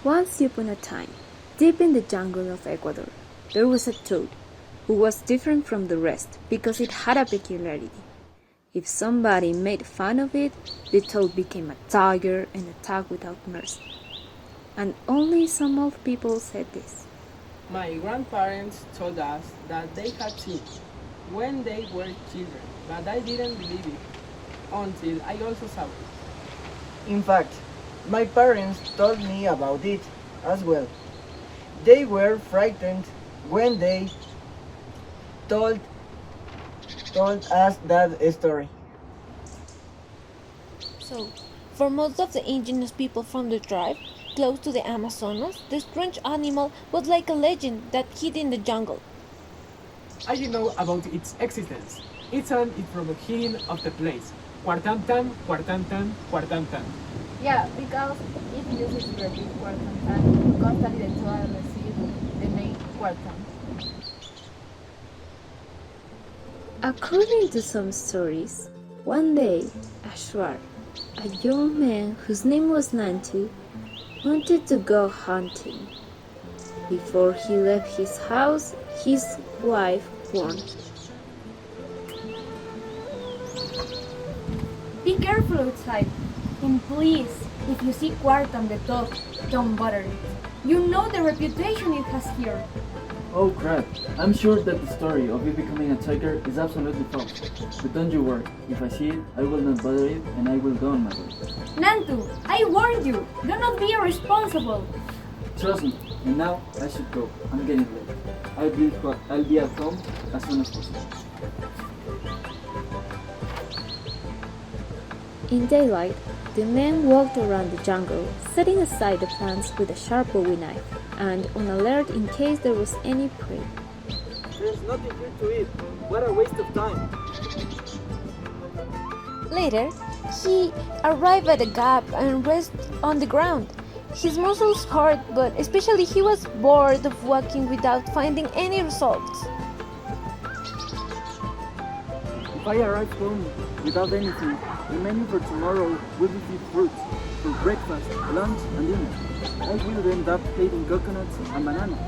Once upon a time, deep in the jungle of Ecuador, there was a toad who was different from the rest because it had a peculiarity. If somebody made fun of it, the toad became a tiger and attacked without mercy. And only some old people said this. My grandparents told us that they had seen it when they were children, but I didn't believe it until I also saw it. In fact, my parents told me about it as well. They were frightened when they told us that story. So, for most of the indigenous people from the tribe, close to the Amazonas, the strange animal was like a legend that hid in the jungle. I didn't know about its existence. It sounded from the hidden of the place. Kuartam, Kuartam, Kuartam. Yeah, because it uses to repeat Kuartam and constantly the toad received the name Kuartam. According to some stories, one day, Ashwar, a young man whose name was Nantu, wanted to go hunting. Before he left his house, his wife warned. Be careful outside, and please, if you see Kuartam the dog, don't bother it. You know the reputation it has here. Oh crap, I'm sure that the story of it becoming a tiger is absolutely false. But don't you worry, if I see it, I will not bother it and I will go on my way. Nantu, I warned you, do not be irresponsible. Trust me, and now I should go. I'm getting late. I'll be at home as soon as possible. In daylight, the man walked around the jungle, setting aside the plants with a sharp bowie knife, and on alert in case there was any prey. There's nothing here to eat. What a waste of time. Later, he arrived at a gap and rested on the ground. His muscles hurt, but especially he was bored of walking without finding any results. If I arrive home without anything, the menu for tomorrow will be fruits for breakfast, lunch, and dinner. I will end up eating coconuts and bananas.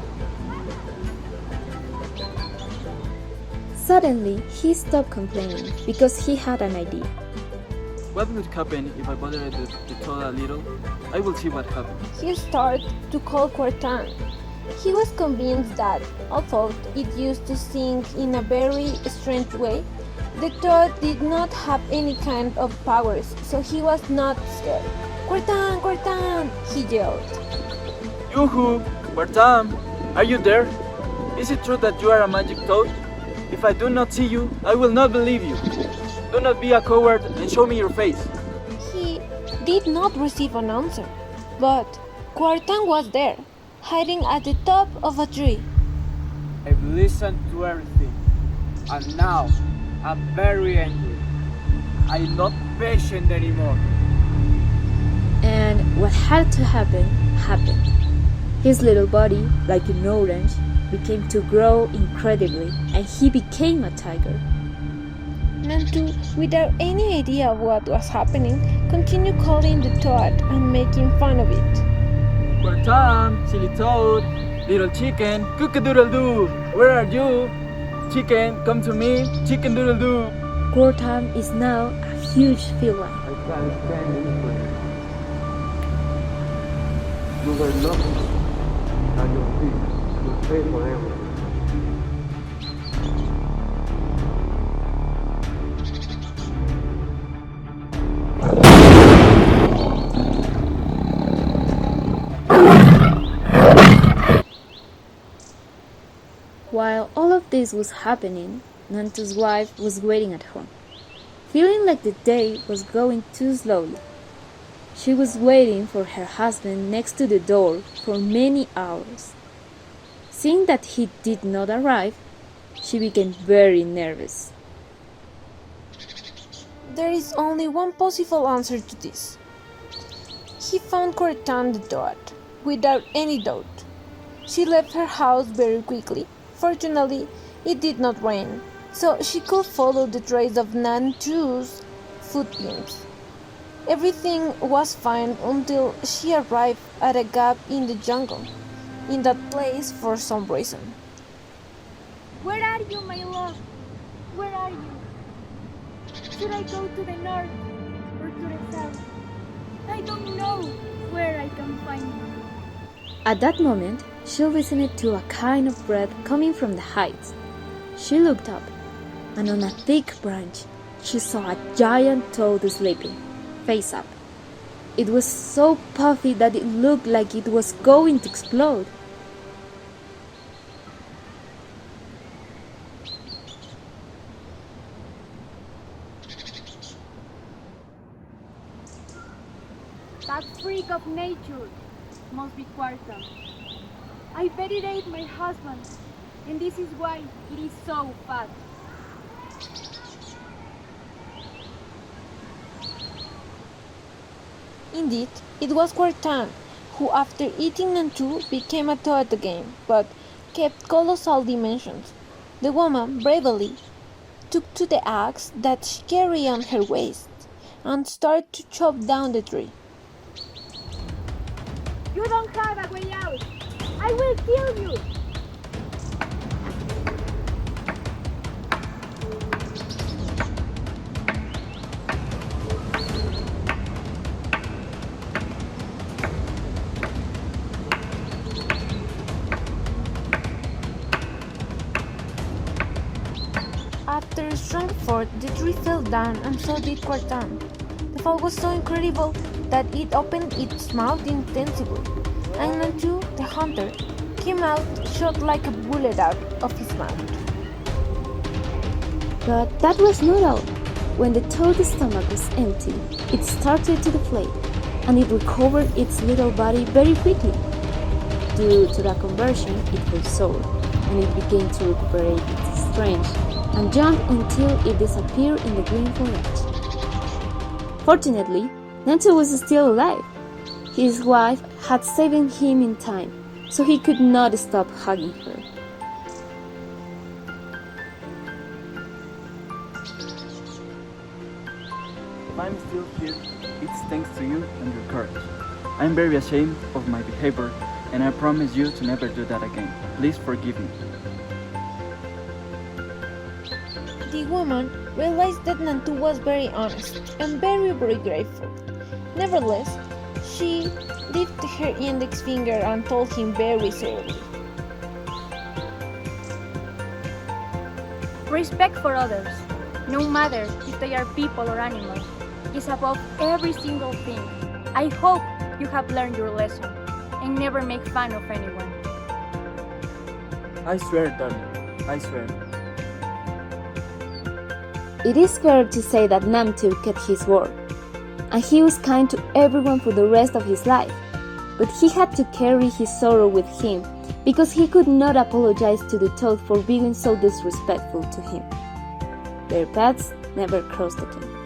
Suddenly, he stopped complaining because he had an idea. What would happen if I bothered the toad a little? I will see what happens. He started to call Cortometraje. He was convinced that, although it used to sing in a very strange way, the toad did not have any kind of powers, so he was not scared. Kuartam, Kuartam, he yelled. Yoo-hoo! Kuartam! Are you there? Is it true that you are a magic toad? If I do not see you, I will not believe you. Do not be a coward and show me your face. He did not receive an answer, but Kuartam was there, hiding at the top of a tree. I've listened to everything, and now I'm very angry. I'm not patient anymore. And what had to happen, happened. His little body, like an orange, began to grow incredibly, and he became a tiger. Nantu, without any idea of what was happening, continued calling the toad and making fun of it. Kuartam, silly toad, little chicken, cook-a-doodle-doo. Where are you? Chicken, come to me, chicken-doodle-doo. Kuartam is now a huge feline. I can't stand anywhere. You were lucky, and your feet will pay forever. While all of this was happening, Nantu's wife was waiting at home, feeling like the day was going too slowly. She was waiting for her husband next to the door for many hours. Seeing that he did not arrive, she became very nervous. There is only one possible answer to this. He found Kuartam the toad, without any doubt. She left her house very quickly. Fortunately, it did not rain, so she could follow the trace of Nantu's footprints. Everything was fine until she arrived at a gap in the jungle, in that place for some reason. Where are you, my love? Where are you? Should I go to the north or to the south? I don't know where I can find you. At that moment, she listened to a kind of breath coming from the heights. She looked up, and on a thick branch, she saw a giant toad sleeping, face up. It was so puffy that it looked like it was going to explode. That freak of nature must be Kuartam. I bet it ate my husband, and this is why it is so fat. Indeed, it was Cortometraje who, after eating Nantu, became a toad again, but kept colossal dimensions. The woman bravely took to the axe that she carried on her waist and started to chop down the tree. You don't have a way out. I will kill you. After a strong effort, the tree fell down and so did Cortam. The fall was so incredible that it opened its mouth intensively, and Nantu, the hunter, came out shot like a bullet out of his mouth. But that was not all. When the toad's stomach was empty, it started to deflate, and it recovered its little body very quickly. Due to the conversion, it grew sore, and it began to recuperate its strength and jumped until it disappeared in the green forest. Fortunately, Nantu was still alive. His wife had saved him in time, so he could not stop hugging her. If I'm still here, it's thanks to you and your courage. I'm very ashamed of my behavior, and I promise you to never do that again. Please forgive me. The woman realized that Nantu was very honest and very grateful. Nevertheless, she lifted her index finger and told him very seriously, Respect for others, no matter if they are people or animals, is above every single thing. I hope you have learned your lesson and never make fun of anyone. I swear, darling. I swear. It is fair to say that Nantu kept his word, and he was kind to everyone for the rest of his life, but he had to carry his sorrow with him because he could not apologize to the toad for being so disrespectful to him. Their paths never crossed again.